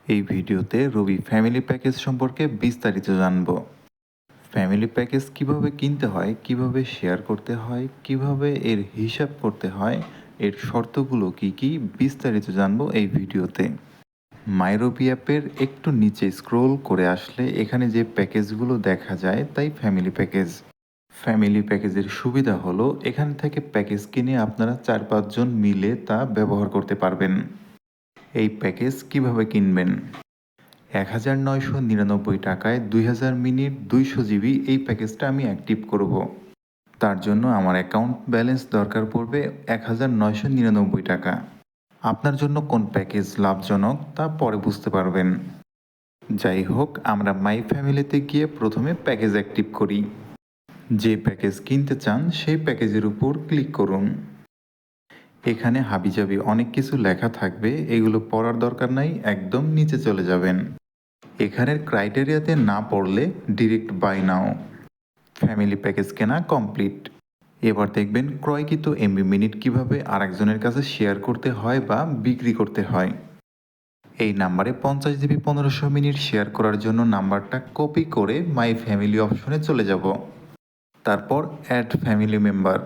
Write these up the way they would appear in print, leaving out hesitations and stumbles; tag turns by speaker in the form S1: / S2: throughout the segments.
S1: এই ভিডিওতে রবি family package সম্পর্কে বিস্তারিত জানব। ফ্যামিলি প্যাকেজ কিভাবে কিনতে হয়, কিভাবে শেয়ার করতে হয়, কিভাবে এর হিসাব করতে হয়, এর শর্তগুলো কি কি বিস্তারিত জানব এই ভিডিওতে। মাইরবি অ্যাপের একটু নিচে স্ক্রোল করে আসলে এখানে যে প্যাকেজগুলো দেখা যায় তাই ফ্যামিলি প্যাকেজ। ফ্যামিলি প্যাকেজের সুবিধা হলো এখান থেকে প্যাকেজ কিনে আপনারা 4-5 জন মিলে তা ব্যবহার করতে পারবেন। এই প্যাকেজ কিভাবে কিনবেন? 1999 টাকায় 2000 মিনিট 200 জিবি এই প্যাকেজটা আমি অ্যাক্টিভ করব। তার জন্য আমার অ্যাকাউন্ট ব্যালেন্স দরকার পড়বে 1999 টাকা। আপনার জন্য কোন প্যাকেজ লাভজনক তা পরে বুঝতে পারবেন। যাই হোক, আমরা মাই ফ্যামিলিতে গিয়ে প্রথমে প্যাকেজ অ্যাক্টিভ করি। যে প্যাকেজ কিনতে চান সেই প্যাকেজের উপর ক্লিক করুন। এখানে হাবিজাবি অনেক কিছু লেখা থাকবে, এগুলো পড়ার দরকার নাই, একদম নিচে চলে যাবেন। এখানের ক্রাইটেরিয়াতে না পড়লে direct buy now. Family package কেনা কমপ্লিট। এবার দেখবেন ক্রয়কৃত এমবি মিনিট কিভাবে আরেকজনের কাছে শেয়ার করতে হয় বা বিক্রি করতে হয়। এই নাম্বারে 50 জিবি 1500 মিনিট শেয়ার করার জন্য নাম্বারটা কপি করে মাই ফ্যামিলি অপশনে চলে যাব। তারপর অ্যাড ফ্যামিলি মেম্বার।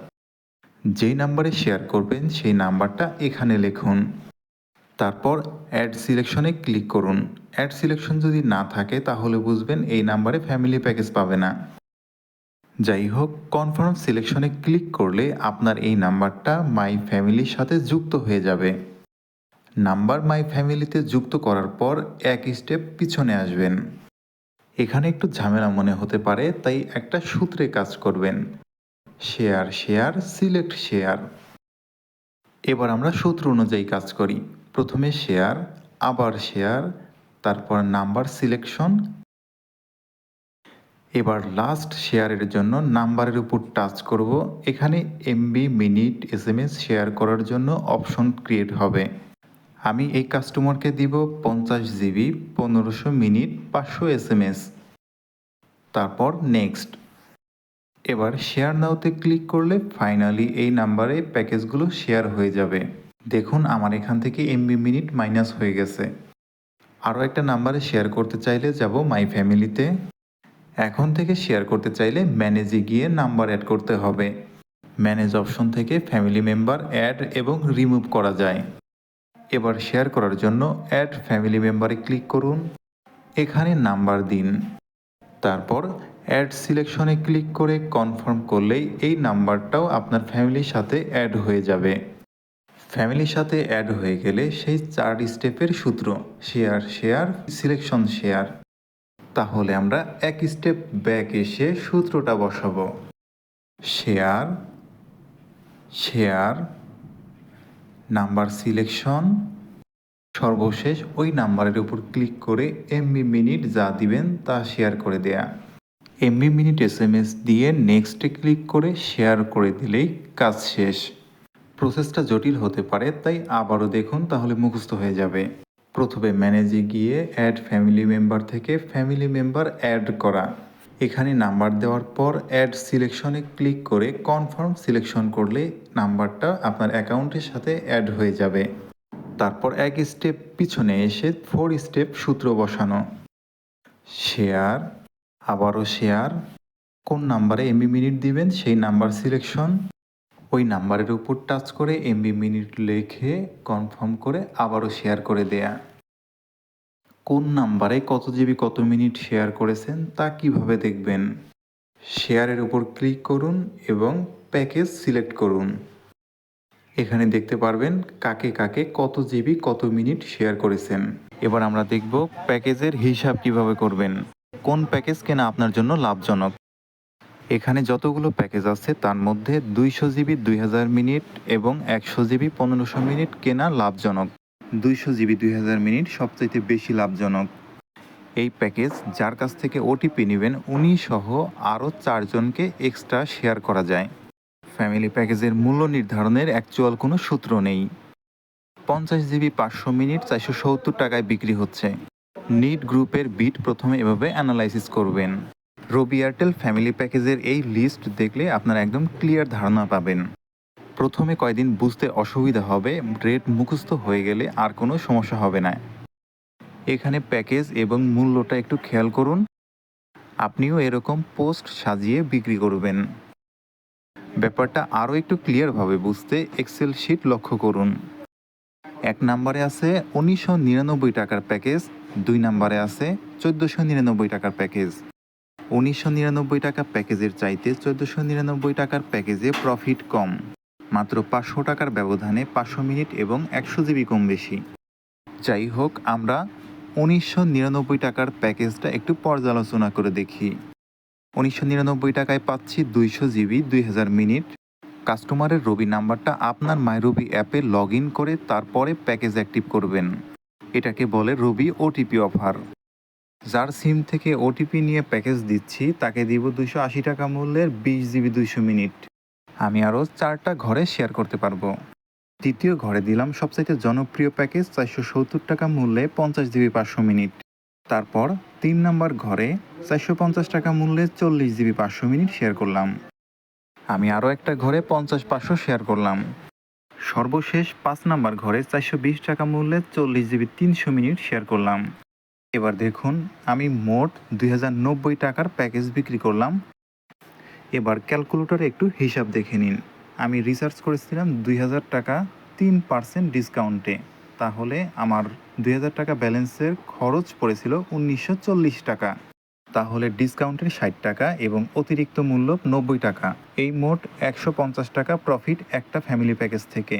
S1: যেই নাম্বারে শেয়ার করবেন সেই নাম্বারটা এখানে লিখুন। তারপর অ্যাড সিলেকশনে ক্লিক করুন। অ্যাড সিলেকশন যদি না থাকে তাহলে বুঝবেন এই নাম্বারে ফ্যামিলি প্যাকেজ পাবে না। যাই হোক, কনফার্ম সিলেকশনে ক্লিক করলে আপনার এই নাম্বারটা মাই ফ্যামিলির সাথে যুক্ত হয়ে যাবে। নাম্বার মাই ফ্যামিলিতে যুক্ত করার পর এক স্টেপ পিছনে আসবেন। এখানে একটু ঝামেলা মনে হতে পারে, তাই একটা সূত্রে কাজ করবেন। Share share select share. এবার আমরা সূত্র অনুযায়ী কাজ করি। প্রথমে শেয়ার, আবার শেয়ার, তারপর নাম্বার সিলেকশন। এবার লাস্ট শেয়ারের জন্য নাম্বারের উপর টাচ করব। এখানে এমবি মিনিট এসএমএস শেয়ার করার জন্য অপশন ক্রিয়েট হবে। আমি এই কাস্টমারকে দিব 50 জিবি 1500 মিনিট 500 এসএমএস। তারপর নেক্সট। এবার শেয়ার নাওতে ক্লিক করলে ফাইনালি এই নাম্বারে প্যাকেজগুলো শেয়ার হয়ে যাবে। দেখুন আমার এখান থেকে এমবি মিনিট মাইনাস হয়ে গেছে। আরও একটা নাম্বারে শেয়ার করতে চাইলে যাব মাই ফ্যামিলিতে। এখন থেকে শেয়ার করতে চাইলে ম্যানেজে গিয়ে নাম্বার অ্যাড করতে হবে। ম্যানেজ অপশন থেকে ফ্যামিলি মেম্বার অ্যাড এবং রিমুভ করা যায়। এবার শেয়ার করার জন্য অ্যাড ফ্যামিলি মেম্বারে ক্লিক করুন। এখানে নাম্বার দিন। তারপর অ্যাড সিলেকশনে ক্লিক করে কনফার্ম করলেই এই নাম্বারটাও আপনার ফ্যামিলির সাথে অ্যাড হয়ে যাবে। ফ্যামিলির সাথে অ্যাড হয়ে গেলে সেই 4 স্টেপের সূত্র শেয়ার শেয়ার সিলেকশন শেয়ার। তাহলে আমরা এক স্টেপ ব্যাক এসে সূত্রটা বসাবো। শেয়ার শেয়ার নাম্বার সিলেকশন, সর্বশেষ ওই নাম্বারের উপর ক্লিক করে এমবি মিনিট যা দিবেন তা শেয়ার করে দেয়া। এমবি মিনিট এসএমএস দিয়ে নেক্সটে ক্লিক করে শেয়ার করে দিলেই কাজ শেষ। প্রসেসটা জটিল হতে পারে, তাই আবারও দেখুন, তাহলে মুখস্থ হয়ে যাবে। প্রথমে ম্যানেজে গিয়ে অ্যাড ফ্যামিলি মেম্বার থেকে ফ্যামিলি মেম্বার অ্যাড করা। এখানে নাম্বার দেওয়ার পর অ্যাড সিলেকশনে ক্লিক করে কনফার্ম সিলেকশন করলে নাম্বারটা আপনার অ্যাকাউন্টের সাথে অ্যাড হয়ে যাবে। তারপর এক স্টেপ পিছনে এসে 4 স্টেপ সূত্র বসানো। শেয়ার, আবারও শেয়ার, কোন নাম্বারে এমবি মিনিট দিবেন সেই নাম্বার সিলেকশন, ওই নাম্বারের উপর টাচ করে এমবি মিনিট লিখে কনফার্ম করে আবারও শেয়ার করে দেয়া। কোন নাম্বারে কত জিবি কত মিনিট শেয়ার করেছেন তা কিভাবে দেখবেন? শেয়ারের উপর ক্লিক করুন এবং প্যাকেজ সিলেক্ট করুন। এখানে দেখতে পারবেন কাকে কাকে কত জিবি কত মিনিট শেয়ার করেছেন। এবার আমরা দেখব প্যাকেজের হিসাব কিভাবে করবেন, কোন প্যাকেজ কেনা আপনার জন্য লাভজনক। এখানে যতগুলো প্যাকেজ আছে তার মধ্যে 200 জিবি 2000 মিনিট এবং 100 জিবি 1500 মিনিট কেনা লাভজনক। 200 জিবি 2000 মিনিট সবচাইতে বেশি লাভজনক। এই প্যাকেজ যার কাছ থেকে ওটিপি নেবেন উনি সহ আরও 4 জনকে এক্সট্রা শেয়ার করা যায়। ফ্যামিলি প্যাকেজের মূল্য নির্ধারণের অ্যাকচুয়াল কোনো সূত্র নেই। 50 জিবি 500 মিনিট 470 টাকায় বিক্রি হচ্ছে। নিড গ্রুপের বিট প্রথমে এভাবে অ্যানালাইসিস করবেন। রবি এয়ারটেল ফ্যামিলি প্যাকেজের এই লিস্ট দেখলে আপনারা একদম ক্লিয়ার ধারণা পাবেন। প্রথমে কয়দিন বুঝতে অসুবিধা হবে, রেট মুখস্থ হয়ে গেলে আর কোনো সমস্যা হবে না। এখানে প্যাকেজ এবং মূল্যটা একটু খেয়াল করুন। আপনিও এরকম পোস্ট সাজিয়ে বিক্রি করবেন। ব্যাপারটা আরও একটু ক্লিয়ারভাবে বুঝতে এক্সেল শিট লক্ষ্য করুন। 1 নম্বরে আছে 1999 টাকার প্যাকেজ, 2 নম্বরে আছে 1499 টাকার প্যাকেজ। 1999 টাকা প্যাকেজের চাইতে 1499 টাকার প্যাকেজে প্রফিট কম, মাত্র 500 টাকার ব্যবধানে 500 মিনিট এবং 100 জিবি কম বেশি। যাই হোক, আমরা 1999 টাকার প্যাকেজটা একটু পর্যালোচনা করে দেখি। 1999 টাকায় পাচ্ছি 200 জিবি 2000 মিনিট। কাস্টমারের রবি নাম্বারটা আপনার মাইরবি অ্যাপে লগ ইন করে তারপরে প্যাকেজ অ্যাক্টিভ করবেন। এটাকে বলে রবি ওটিপি অফার। যার সিম থেকে ওটিপি নিয়ে প্যাকেজ দিচ্ছি তাকে দিব 280 টাকা মূল্যের 20 জিবি 200 মিনিট। আমি আরও 4টা ঘরে শেয়ার করতে পারবো। দ্বিতীয় ঘরে দিলাম সবচাইতে জনপ্রিয় প্যাকেজ 470 টাকা মূল্যে 50 জিবি 500 মিনিট। তারপর 3 নম্বর ঘরে 450 টাকা মূল্যে 40 জিবি 500 মিনিট শেয়ার করলাম। আমি আরও একটা ঘরে 50-500 শেয়ার করলাম। সর্বশেষ 5 নম্বর ঘরে 420 টাকা মূল্যে 40 জিবি 300 মিনিট শেয়ার করলাম। এবার দেখুন, আমি মোট 2090 টাকার প্যাকেজ বিক্রি করলাম। এবার ক্যালকুলেটরে একটু হিসাব দেখে নিন। আমি রিসার্চ করেছিলাম 2000 টাকা 3% ডিসকাউন্টে, তাহলে আমার 2000 টাকা ব্যালেন্সের খরচ পড়েছিল 1940 টাকা। তাহলে ডিসকাউন্টের 60 টাকা এবং অতিরিক্ত মূল্য 90 টাকা, এই মোট 150 টাকা প্রফিট একটা ফ্যামিলি প্যাকেজ থেকে।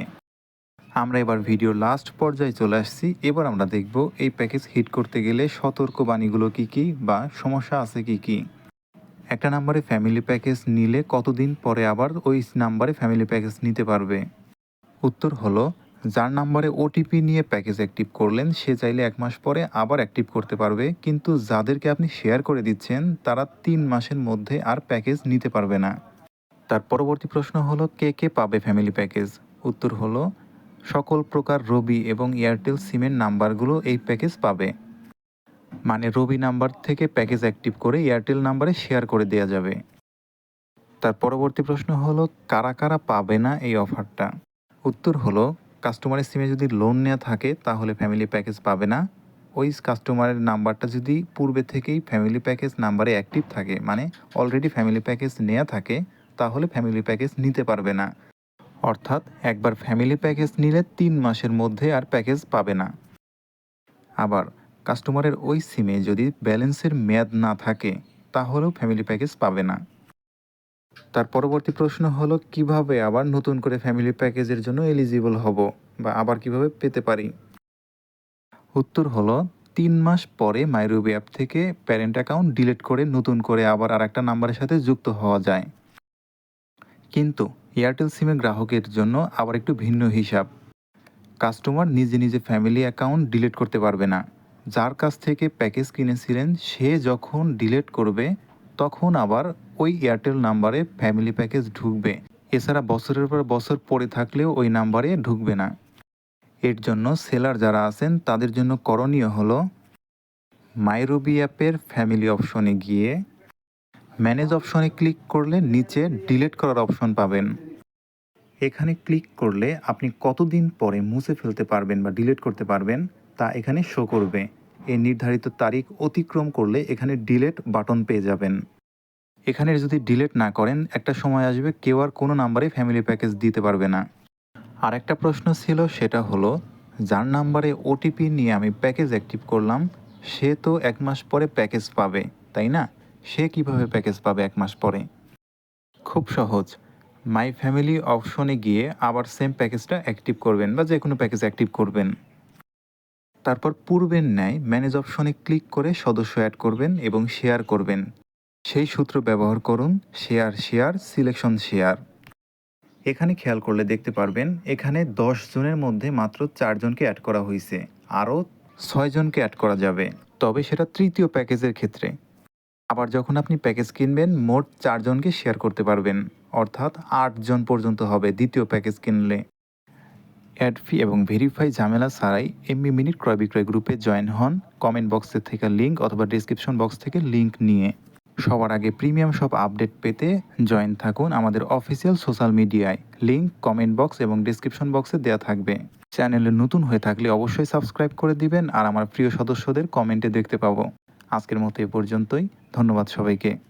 S1: আমরা এবার ভিডিও লাস্ট পর্যায়ে চলে আসছি। এবার আমরা দেখব এই প্যাকেজ হিট করতে গেলে সতর্কবাণীগুলো কী কী বা সমস্যা আছে কী কী। একটা নাম্বারে ফ্যামিলি প্যাকেজ নিলে কতদিন পরে আবার ওই নাম্বারে ফ্যামিলি প্যাকেজ নিতে পারবে? উত্তর হলো, যার নাম্বারে ওটিপি নিয়ে প্যাকেজ অ্যাক্টিভ করলেন সে চাইলে 1 মাস পরে আবার অ্যাক্টিভ করতে পারবে, কিন্তু যাদেরকে আপনি শেয়ার করে দিচ্ছেন তারা 3 মাসের মধ্যে আর প্যাকেজ নিতে পারবে না। তার পরবর্তী প্রশ্ন হলো, কে কে পাবে ফ্যামিলি প্যাকেজ? উত্তর হলো, সকল প্রকার রবি এবং এয়ারটেল সিমের নাম্বারগুলো এই প্যাকেজ পাবে। মানে রবি নাম্বার থেকে প্যাকেজ অ্যাক্টিভ করে এয়ারটেল নাম্বারে শেয়ার করে দেওয়া যাবে। তার পরবর্তী প্রশ্ন হলো, কারা কারা পাবে না এই অফারটা? উত্তর হলো, কাস্টমারের সিমে যদি লোন নেওয়া থাকে তাহলে ফ্যামিলি প্যাকেজ পাবে না। ওই কাস্টমারের নাম্বারটা যদি পূর্বে থেকেই ফ্যামিলি প্যাকেজ নাম্বারে অ্যাক্টিভ থাকে, মানে অলরেডি ফ্যামিলি প্যাকেজ নেওয়া থাকে, তাহলে ফ্যামিলি প্যাকেজ নিতে পারবে না। অর্থাৎ একবার ফ্যামিলি প্যাকেজ নিলে 3 মাসের মধ্যে আর প্যাকেজ পাবে না। আবার কাস্টমারের ওই সিমে যদি ব্যালেন্সের মেয়াদ না থাকে তাহলেও ফ্যামিলি প্যাকেজ পাবে না। তার পরবর্তী প্রশ্ন হলো, কিভাবে আবার নতুন করে ফ্যামিলি প্যাকেজের জন্য এলিজিবল হব বা আবার কিভাবে পেতে পারি? উত্তর হলো, 3 মাস পরে মাইরবি অ্যাপ থেকে প্যারেন্ট অ্যাকাউন্ট ডিলিট করে নতুন করে আবার আরেকটা নাম্বারের সাথে যুক্ত হওয়া যায়। কিন্তু এয়ারটেল সিমের গ্রাহকের জন্য আবার একটু ভিন্ন হিসাব। কাস্টমার নিজে নিজে ফ্যামিলি অ্যাকাউন্ট ডিলিট করতে পারবে না। যার কাছ থেকে প্যাকেজ কিনেছিলেন সে যখন ডিলিট করবে তখন আবার ওই এয়ারটেল নাম্বারে ফ্যামিলি প্যাকেজ ঢুকবে। এছাড়া বছরের পর বছর পড়ে থাকলেও ওই নাম্বারে ঢুকবে না। এর জন্য সেলার যারা আছেন তাদের জন্য করণীয় হলো, মাইরবি অ্যাপের ফ্যামিলি অপশনে গিয়ে ম্যানেজ অপশনে ক্লিক করলে নিচে ডিলিট করার অপশন পাবেন। এখানে ক্লিক করলে আপনি কতদিন পরে মুছে ফেলতে পারবেন বা ডিলিট করতে পারবেন তা এখানে শো করবে। এই নির্ধারিত তারিখ অতিক্রম করলে এখানে ডিলিট বাটন পেয়ে যাবেন। এখানে যদি ডিলিট না করেন একটা সময় আসবে কেউ আর কোনো নাম্বারে ফ্যামিলি প্যাকেজ দিতে পারবে না। আর একটা প্রশ্ন ছিল, সেটা হলো, যার নাম্বারে ওটিপি নিয়ে আমি প্যাকেজ অ্যাক্টিভ করলাম সে তো 1 মাস পরে প্যাকেজ পাবে, তাই না? সে কিভাবে প্যাকেজ পাবে 1 মাস পরে? খুব সহজ, মাই ফ্যামিলি অপশনে গিয়ে আবার সেম প্যাকেজটা অ্যাক্টিভ করবেন বা যে কোনো প্যাকেজ অ্যাক্টিভ করবেন। তারপর পূর্বের ন্যায় ম্যানেজ অপশনে ক্লিক করে সদস্য অ্যাড করবেন এবং শেয়ার করবেন। সেই সূত্র ব্যবহার করুন, শেয়ার শেয়ার সিলেকশন শেয়ার। এখানে খেয়াল করলে দেখতে পারবেন এখানে 10 জনের মধ্যে মাত্র 4 জনকে অ্যাড করা হয়েছে, আরও 6 জনকে অ্যাড করা যাবে, তবে সেটা তৃতীয় প্যাকেজের ক্ষেত্রে। আবার যখন আপনি প্যাকেজ কিনবেন মোট 4 জনকে শেয়ার করতে পারবেন, অর্থাৎ 8 জন পর্যন্ত হবে দ্বিতীয় প্যাকেজ কিনলে। অ্যাড ফি এবং ভেরিফাই ঝামেলা ছাড়াই এমবি মিনিট ক্রয় বিক্রয় গ্রুপে জয়েন হন কমেন্ট বক্সের থেকে লিঙ্ক অথবা ডিসক্রিপশন বক্স থেকে লিঙ্ক নিয়ে। সবার আগে প্রিমিয়াম সব আপডেট পেতে জয়েন থাকুন আমাদের অফিসিয়াল সোশ্যাল মিডিয়ায়, লিঙ্ক কমেন্ট বক্স এবং ডিসক্রিপশন বক্সে দেওয়া থাকবে। চ্যানেলে নতুন হয়ে থাকলে অবশ্যই সাবস্ক্রাইব করে দিবেন আর আমার প্রিয় সদস্যদের কমেন্টে দেখতে পাবো। আজকের মতো এ পর্যন্তই। ধন্যবাদ সবাইকে।